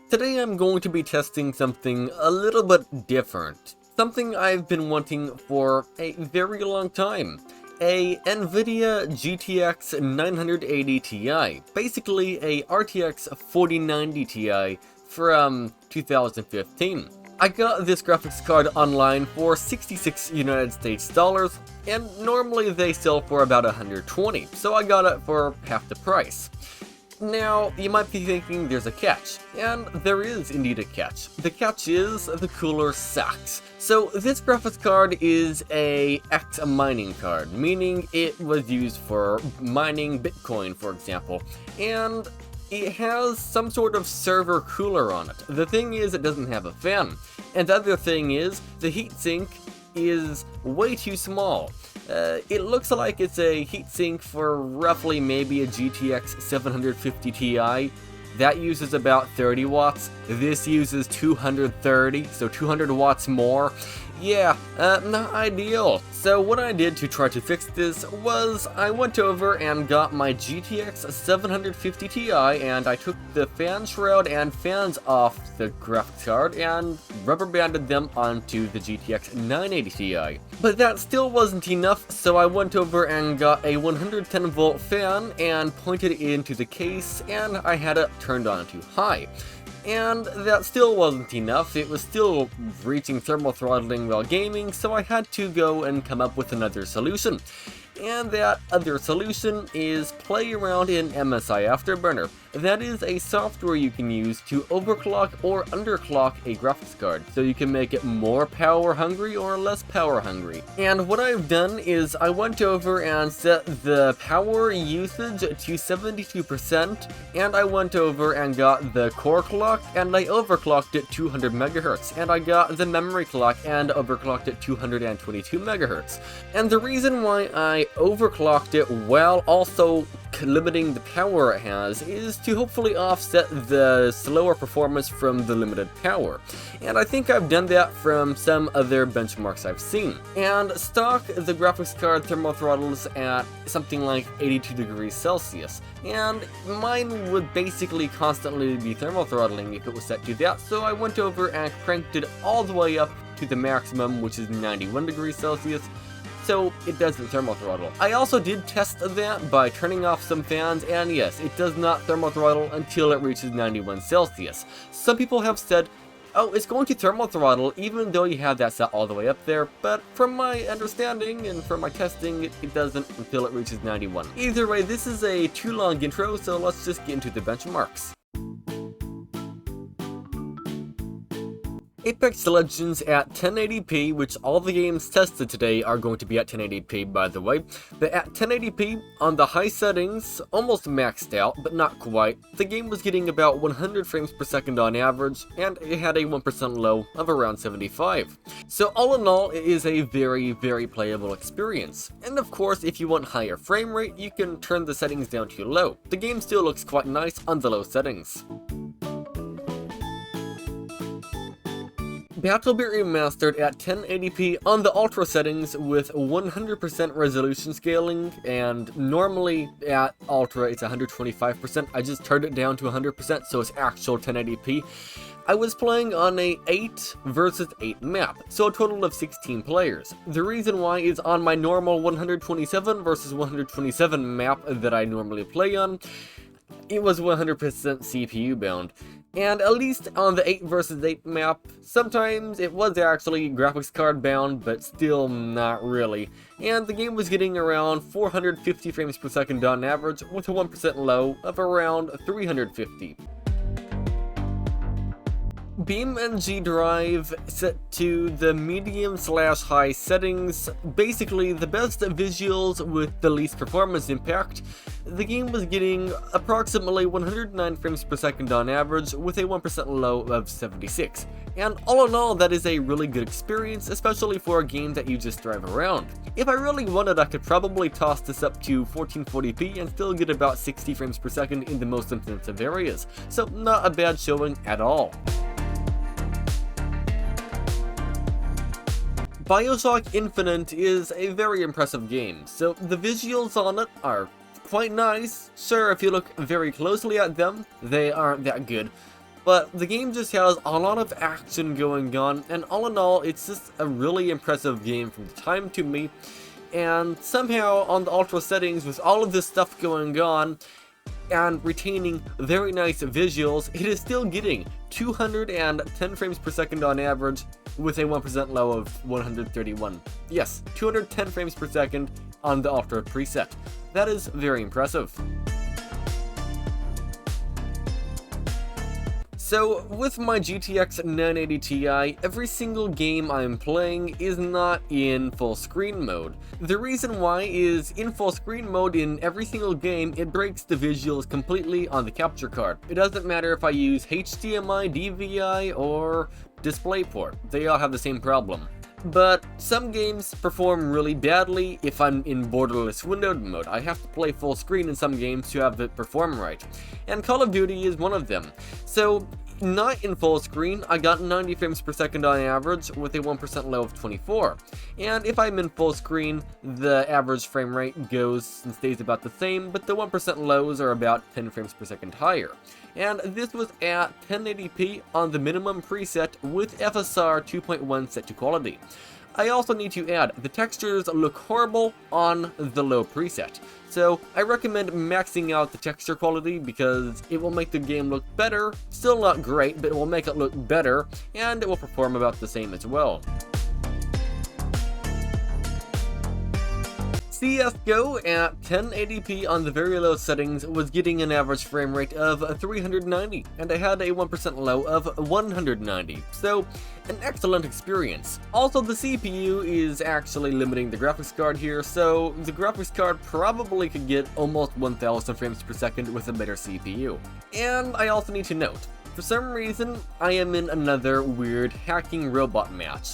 Today I'm going to be testing something a little bit different. Something I've been wanting for a very long time. A NVIDIA GTX 980 Ti. Basically a RTX 4090 Ti from 2015. I got this graphics card online for 66 United States dollars, and normally they sell for about 120, so I got it for half the price. Now, you might be thinking there's a catch, and there is indeed a catch. The catch is the cooler sucks. So this graphics card is a X mining card, meaning it was used for mining Bitcoin, for example, and it has some sort of server cooler on it. The thing is, it doesn't have a fan, and the other thing is, the heatsink is way too small. It looks like it's a heatsink for roughly maybe a GTX 750 Ti. That uses about 30 watts. This uses 230, so 200 watts more. Yeah, not ideal. So what I did to try to fix this was I went over and got my GTX 750 Ti and I took the fan shroud and fans off the graphics card and rubber banded them onto the GTX 980 Ti. But that still wasn't enough, so I went over and got a 110 volt fan and pointed it into the case, and I had it turned on to high. And that still wasn't enough. It was still reaching thermal throttling while gaming, so I had to go and come up with another solution. And that other solution is play around in MSI Afterburner. That is a software you can use to overclock or underclock a graphics card, so you can make it more power hungry or less power hungry. And what I've done is I went over and set the power usage to 72%, and I went over and got the core clock and I overclocked it 200 MHz, and I got the memory clock and overclocked it 222 MHz. And the reason why I overclocked it while also limiting the power it has is to hopefully offset the slower performance from the limited power. And I think I've done that from some other benchmarks I've seen. And stock, the graphics card thermal throttles at something like 82 degrees Celsius. And mine would basically constantly be thermal throttling if it was set to that, so I went over and cranked it all the way up to the maximum, which is 91 degrees Celsius. So it doesn't thermal throttle. I also did test that by turning off some fans, and yes, it does not thermal throttle until it reaches 91 Celsius. Some people have said, oh, it's going to thermal throttle even though you have that set all the way up there, but from my understanding and from my testing, it doesn't until it reaches 91. Either way, this is a too long intro, so let's just get into the benchmarks. Apex Legends at 1080p, which all the games tested today are going to be at 1080p, by the way. But at 1080p, on the high settings, almost maxed out, but not quite, the game was getting about 100 frames per second on average, and it had a 1% low of around 75. So all in all, it is a very, very playable experience. And of course, if you want higher frame rate, you can turn the settings down to low. The game still looks quite nice on the low settings. BattleBit Remastered at 1080p on the Ultra settings with 100% resolution scaling, and normally at Ultra it's 125%. I just turned it down to 100% so it's actual 1080p. I was playing on a 8 versus 8 map, so a total of 16 players. The reason why is on my normal 127 versus 127 map that I normally play on, it was 100% CPU bound. And at least on the 8 versus 8 map, sometimes it was actually graphics card bound, but still not really. And the game was getting around 450 frames per second on average, with a 1% low of around 350. BeamNG Drive set to the medium/high settings, basically the best visuals with the least performance impact. The game was getting approximately 109 frames per second on average with a 1% low of 76. And all in all, that is a really good experience, especially for a game that you just drive around. If I really wanted, I could probably toss this up to 1440p and still get about 60 frames per second in the most intensive areas, so not a bad showing at all. BioShock Infinite is a very impressive game, so the visuals on it are quite nice. Sure, if you look very closely at them, they aren't that good. but the game just has a lot of action going on, and all in all, it's just a really impressive game from the time to me. And somehow on the ultra settings, with all of this stuff going on and retaining very nice visuals, it is still getting 210 frames per second on average with a 1% low of 131. Yes, 210 frames per second on the ultra preset. That is very impressive. So, with my GTX 980 Ti, every single game I'm playing is not in full screen mode. The reason why is, in full screen mode in every single game, it breaks the visuals completely on the capture card. It doesn't matter if I use HDMI, DVI, or DisplayPort, they all have the same problem. But some games perform really badly if I'm in borderless windowed mode. I have to play full screen in some games to have it perform right. And Call of Duty is one of them. So, not in full screen, I got 90 frames per second on average with a 1% low of 24. And if I'm in full screen, the average frame rate goes and stays about the same, but the 1% lows are about 10 frames per second higher. And this was at 1080p on the minimum preset with FSR 2.1 set to quality. I also need to add, the textures look horrible on the low preset, so I recommend maxing out the texture quality because it will make the game look better, still not great, but it will make it look better, and it will perform about the same as well. CSGO at 1080p on the very low settings was getting an average frame rate of 390, and I had a 1% low of 190, so an excellent experience. Also, the CPU is actually limiting the graphics card here, so the graphics card probably could get almost 1000 frames per second with a better CPU. And I also need to note, for some reason, I am in another weird hacking robot match.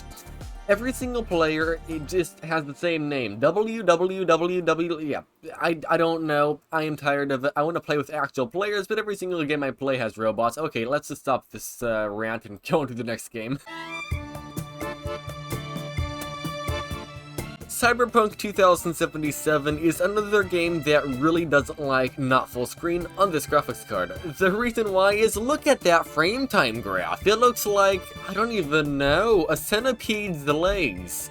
Every single player, it just has the same name. WWWW, yeah, I don't know. I am tired of it. I want to play with actual players, but every single game I play has robots. Okay, let's just stop this rant and go into the next game. Cyberpunk 2077 is another game that really doesn't like not full screen on this graphics card. The reason why is, look at that frame time graph. It looks like, I don't even know, a centipede's legs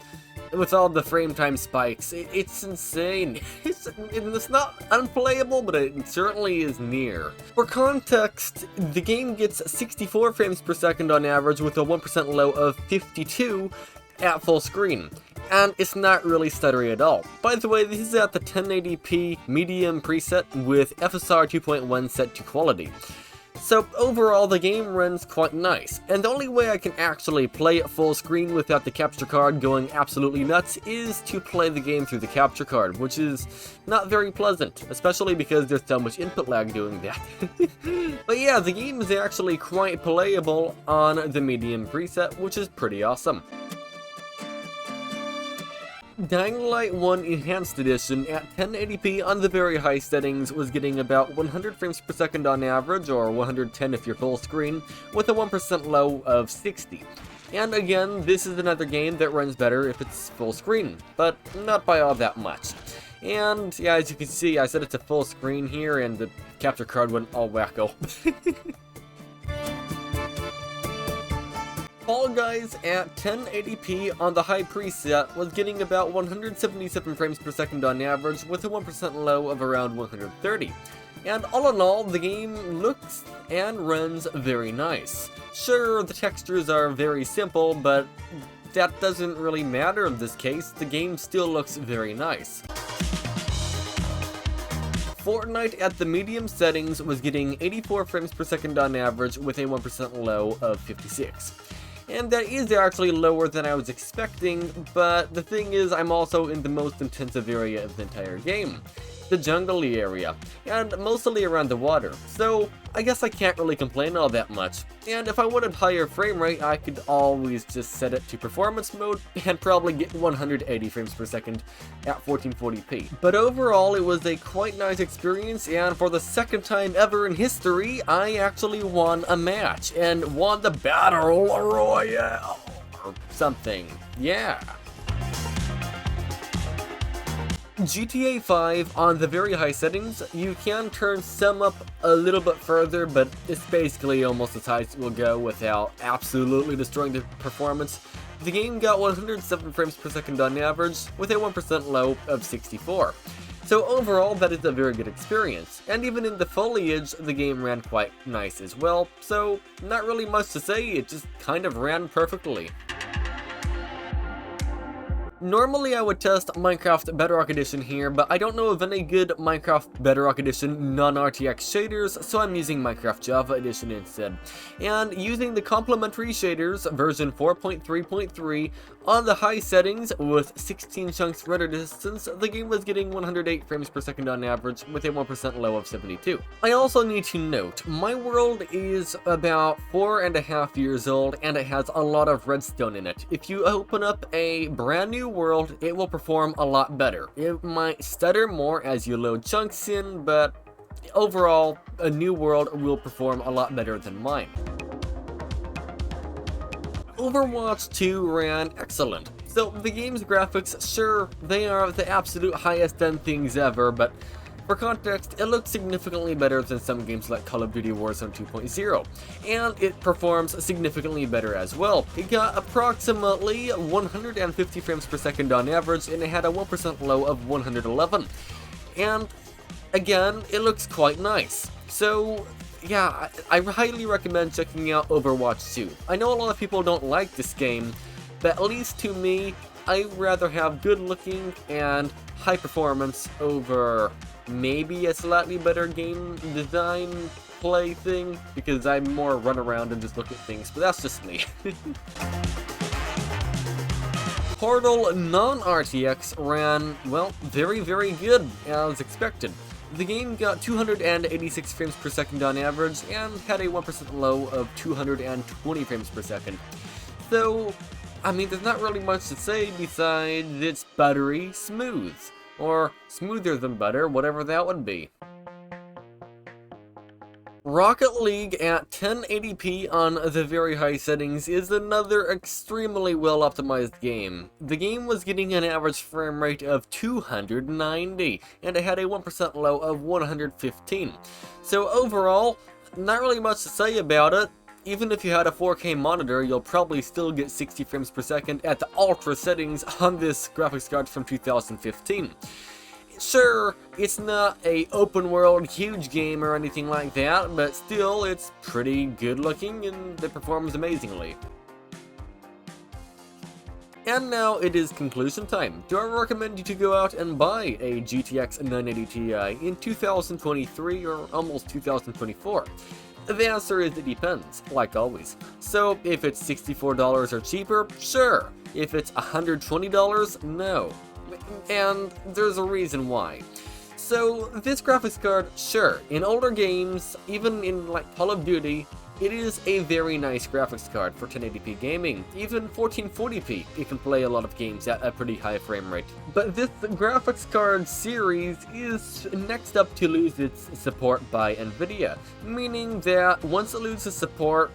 with all the frame time spikes. It's insane. It's not unplayable, but it certainly is near. For context, the game gets 64 frames per second on average with a 1% low of 52 at full screen. And it's not really stuttery at all. By the way, this is at the 1080p medium preset with FSR 2.1 set to quality. So overall, the game runs quite nice, and the only way I can actually play it full screen without the capture card going absolutely nuts is to play the game through the capture card, which is not very pleasant, especially because there's so much input lag doing that. But yeah, the game is actually quite playable on the medium preset, which is pretty awesome. Dying Light 1 Enhanced Edition at 1080p on the very high settings was getting about 100 frames per second on average, or 110 if you're full screen, with a 1% low of 60. And again, this is another game that runs better if it's full screen, but not by all that much. And yeah, as you can see, I set it to full screen here and the capture card went all wacko. Fall Guys at 1080p on the high preset was getting about 177 frames per second on average with a 1% low of around 130. And all in all, the game looks and runs very nice. Sure, the textures are very simple, but that doesn't really matter in this case. The game still looks very nice. Fortnite at the medium settings was getting 84 frames per second on average with a 1% low of 56. And that is actually lower than I was expecting, but the thing is, I'm also in the most intensive area of the entire game, the jungle area, and mostly around the water, so I guess I can't really complain all that much. And if I wanted higher frame rate, I could always just set it to performance mode and probably get 180 frames per second at 1440p. But overall, it was a quite nice experience, and for the second time ever in history, I actually won a match, and won the Battle Royale, or something, yeah. GTA 5 on the very high settings, you can turn some up a little bit further, but it's basically almost as high as it will go without absolutely destroying the performance. The game got 107 frames per second on average, with a 1% low of 64. So overall, that is a very good experience, and even in the foliage, the game ran quite nice as well, so not really much to say, it just kind of ran perfectly. Normally I would test Minecraft Bedrock Edition here, but I don't know of any good Minecraft Bedrock Edition non-RTX shaders, so I'm using Minecraft Java Edition instead. And using the Complementary shaders, version 4.3.3, on the high settings with 16 chunks render distance, the game was getting 108 frames per second on average with a 1% low of 72. I also need to note, my world is about 4.5 years old and it has a lot of redstone in it. If you open up a brand new world, it will perform a lot better. It might stutter more as you load chunks in, but overall, a new world will perform a lot better than mine. Overwatch 2 ran excellent. So the game's graphics, sure, they are the absolute highest end things ever, but for context, it looks significantly better than some games like Call of Duty Warzone 2.0, and it performs significantly better as well. It got approximately 150 frames per second on average, and it had a 1% low of 111. And again, it looks quite nice. So yeah, I highly recommend checking out Overwatch 2. I know a lot of people don't like this game, but at least to me, I'd rather have good looking and high performance over maybe a slightly better game design play thing, because I more run around and just look at things, but that's just me. Portal non-RTX ran, well, very good, as expected. The game got 286 frames per second on average and had a 1% low of 220 frames per second. So, I mean, there's not really much to say besides it's buttery smooth. Or smoother than butter, whatever that would be. Rocket League at 1080p on the very high settings is another extremely well optimized game. The game was getting an average frame rate of 290, and it had a 1% low of 115. So overall, not really much to say about it. Even if you had a 4K monitor, you'll probably still get 60 frames per second at the ultra settings on this graphics card from 2015. Sure, it's not a open world huge game or anything like that, but still, it's pretty good looking and it performs amazingly. And now it is conclusion time. Do I recommend you to go out and buy a GTX 980 Ti in 2023 or almost 2024? The answer is it depends, like always. So if it's $64 or cheaper, sure. If it's $120, no. And there's a reason why. So this graphics card, sure, in older games, even in like Call of Duty, it is a very nice graphics card for 1080p gaming. Even 1440p, it can play a lot of games at a pretty high frame rate. But this graphics card series is next up to lose its support by Nvidia, meaning that once it loses support,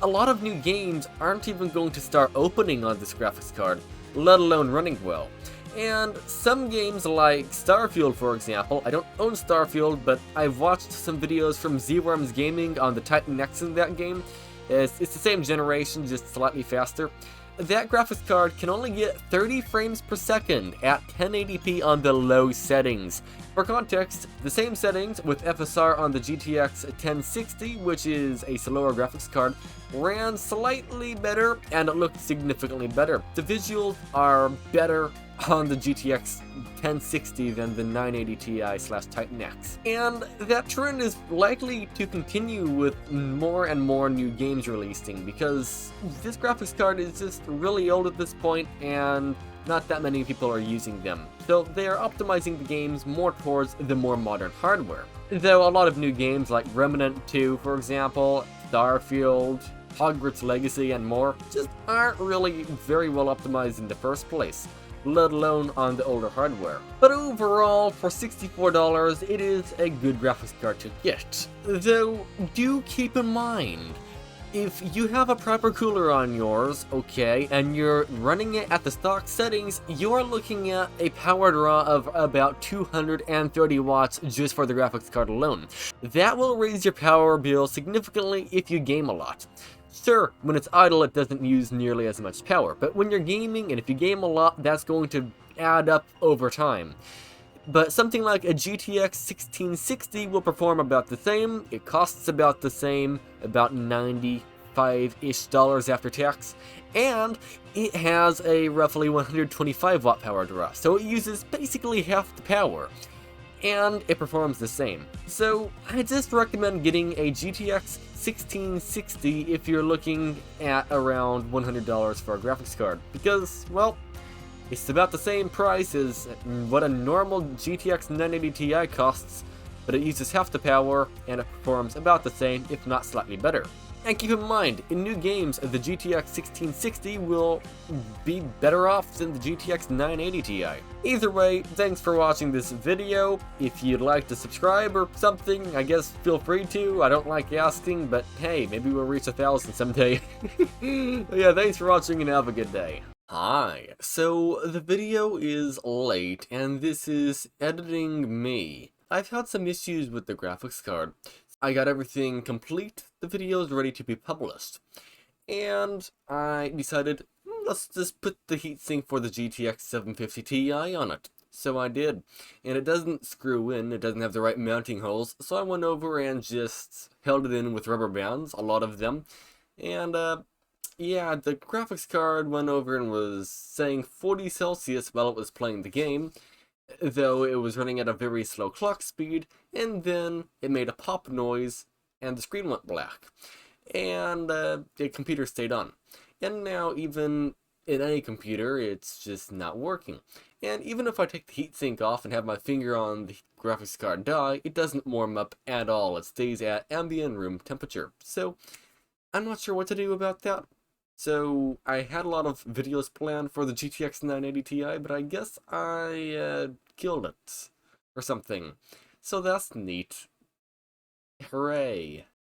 a lot of new games aren't even going to start opening on this graphics card, let alone running well. And some games like Starfield, for example, I don't own Starfield, but I've watched some videos from Z-Worms Gaming on the Titan X in that game. It's the same generation, just slightly faster. That graphics card can only get 30 frames per second at 1080p on the low settings. For context, the same settings with FSR on the GTX 1060, which is a slower graphics card, ran slightly better and it looked significantly better. The visuals are better on the GTX 1060 than the 980 Ti/Titan X. And that trend is likely to continue with more and more new games releasing, because this graphics card is just really old at this point and not that many people are using them. So they are optimizing the games more towards the more modern hardware. Though a lot of new games like Remnant 2, for example, Starfield, Hogwarts Legacy, and more just aren't really very well optimized in the first place, let alone on the older hardware. But overall, for $64, it is a good graphics card to get. Though, do keep in mind, if you have a proper cooler on yours, okay, and you're running it at the stock settings, you're looking at a power draw of about 230 watts just for the graphics card alone. That will raise your power bill significantly if you game a lot. Sure, when it's idle it doesn't use nearly as much power, but when you're gaming and if you game a lot, that's going to add up over time. But something like a GTX 1660 will perform about the same, it costs about the same, about $95-ish after tax, and it has a roughly 125 watt power draw, so it uses basically half the power, and it performs the same. So I just recommend getting a GTX 1660 if you're looking at around $100 for a graphics card, because, well, it's about the same price as what a normal GTX 980 Ti costs, but it uses half the power, and it performs about the same, if not slightly better. And keep in mind, in new games, the GTX 1660 will be better off than the GTX 980 Ti. Either way, thanks for watching this video. If you'd like to subscribe or something, I guess feel free to. I don't like asking, but hey, maybe we'll reach 1,000 someday. Yeah, thanks for watching and have a good day. Hi, so the video is late, and this is editing me. I've had some issues with the graphics card. I got everything complete, the video is ready to be published. And I decided, let's just put the heatsink for the GTX 750 Ti on it. So I did, and it doesn't screw in, it doesn't have the right mounting holes, so I went over and just held it in with rubber bands, a lot of them, and yeah, the graphics card went over and was saying 40 Celsius while it was playing the game, though it was running at a very slow clock speed, and then it made a pop noise, and the screen went black, and the computer stayed on. And now, even in any computer, it's just not working. And even if I take the heatsink off and have my finger on the graphics card die, it doesn't warm up at all. It stays at ambient room temperature. So, I'm not sure what to do about that. So, I had a lot of videos planned for the GTX 980 Ti, but I guess I killed it. Or something. So that's neat. Hooray.